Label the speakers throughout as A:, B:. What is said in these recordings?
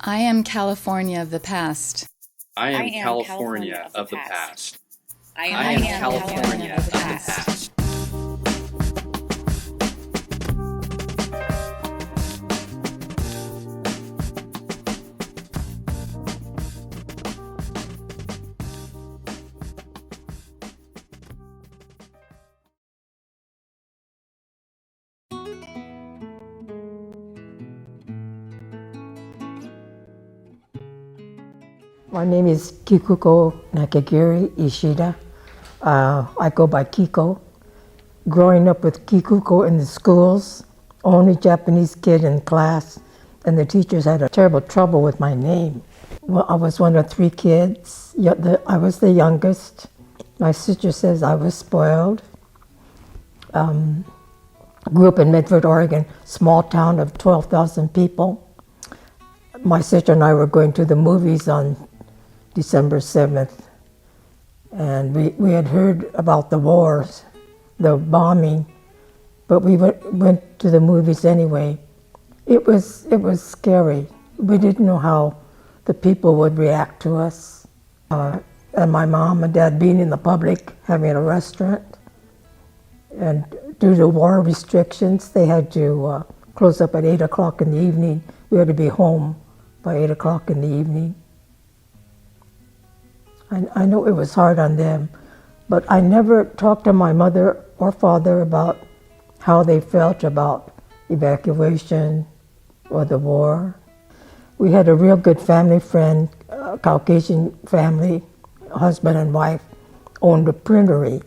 A: I am California of the past.
B: I am California of the past.
C: I
B: I
C: am
B: am California of the past.
D: My name is Kikuko Ishida. I go by Kiko. Growing up with Kikuko in the schools, only Japanese kid in class, and the teachers had a terrible trouble with my name. Well, I was one of three kids. I was the youngest. My sister says I was spoiled. Grew up in Medford, Oregon, small town of 12,000 people. My sister and I were going to the movies on December 7th, and we had heard about the wars, the bombing, but we went to the movies anyway. It was scary. We didn't know how the people would react to us. And my mom and dad being in the public, having a restaurant, and due to war restrictions, they had to close up at 8 o'clock in the evening. We had to be home by 8 o'clock in the evening. I know it was hard on them, but I never talked to my mother or father about how they felt about evacuation or the war. We had a real good family friend, a Caucasian family, husband and wife, owned a printery,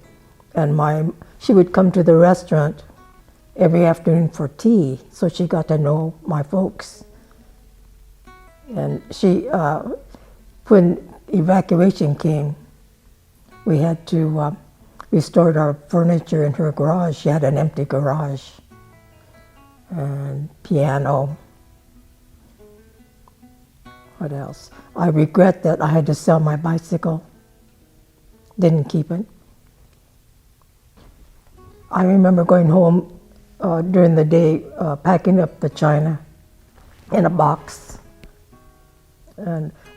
D: and she would come to the restaurant every afternoon for tea, so she got to know my folks. And when evacuation came, we had to, we stored our furniture in her garage. She had an empty garage and piano. What else? I regret that I had to sell my bicycle. Didn't keep it. I remember going home during the day, packing up the china in a box.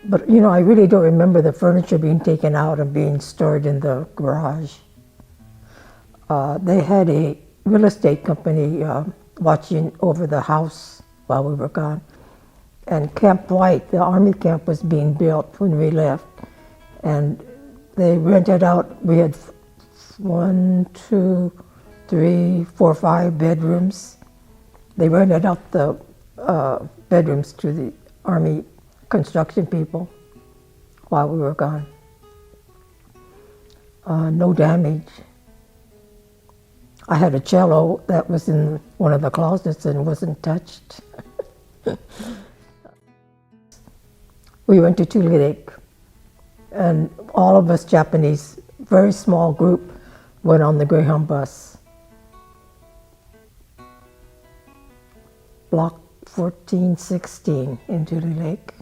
D: But you know, I really don't remember the furniture being taken out and being stored in the garage. They had a real estate company watching over the house while we were gone. And Camp White, the army camp, was being built when we left. And they rented out, we had 1, 2, 3, 4, 5 bedrooms. They rented out the bedrooms to the army construction people while we were gone. No damage. I had a cello that was in one of the closets and wasn't touched. We went to Tule Lake, and all of us Japanese, very small group, went on the Greyhound bus. Block 1416 in Tule Lake.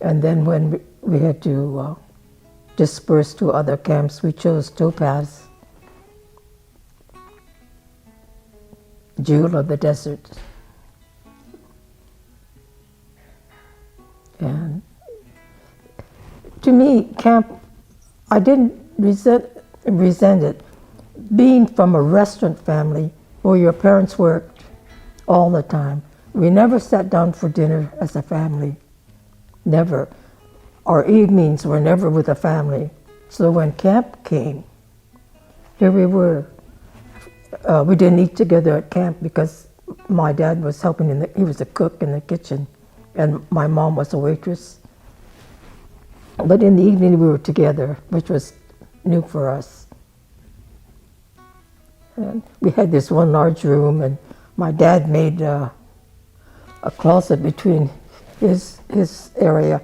D: And then when we had to disperse to other camps, we chose Topaz-Jewel of the desert. And to me, camp, I didn't resent it. Being from a restaurant family where your parents worked all the time, we never sat down for dinner as a family. Never. Our evenings were never with the family. So when camp came, here we were. We didn't eat together at camp because my dad was helping he was a cook in the kitchen, and my mom was a waitress. But in the evening we were together, which was new for us. And we had this one large room, and my dad made a closet between his area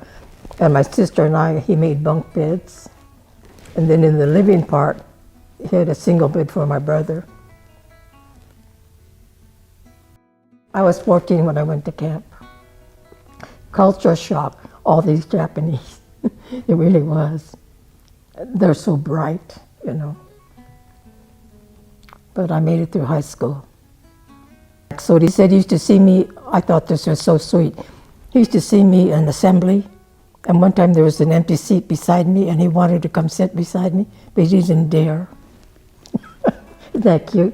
D: and my sister and I. He made bunk beds, and then in the living part he had a single bed for my brother. I was 14 when I went to camp. Culture shock, all these Japanese. It really was. They're so bright, you know. But I made it through high school. So he said he used to see me, I thought this was so sweet. He used to see me in assembly, and one time there was an empty seat beside me, and he wanted to come sit beside me, but he didn't dare. Isn't that cute?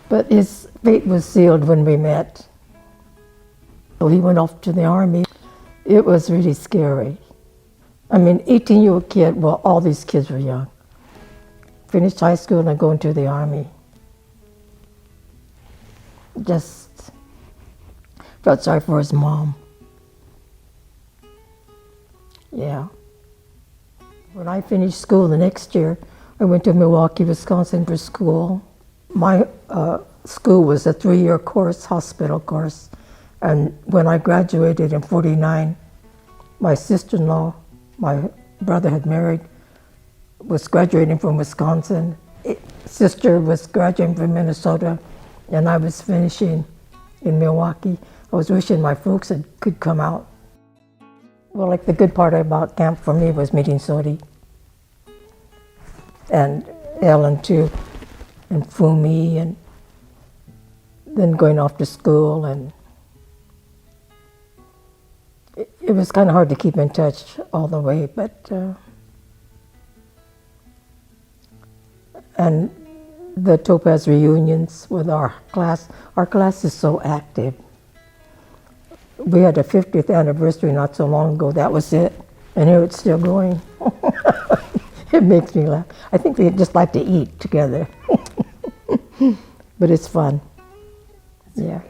D: But his fate was sealed when we met. So he went off to the Army. It was really scary. I mean, 18-year-old kid, well, all these kids were young. Finished high school and going to the Army. Just felt sorry for his mom. Yeah. When I finished school the next year, I went to Milwaukee, Wisconsin for school. My school was a 3-year course, hospital course. And when I graduated in '49, my sister-in-law, my brother had married, was graduating from Wisconsin. Sister was graduating from Minnesota, and I was finishing in Milwaukee. I was wishing my folks could come out. Well, like the good part about camp for me was meeting Sodi. And Ellen too, and Fumi, and then going off to school, and it was kind of hard to keep in touch all the way, but and the Topaz reunions with our class is so active. We had a 50th anniversary not so long ago, that was it, and here it's still going. It makes me laugh. I think they just like to eat together. But it's fun. Yeah.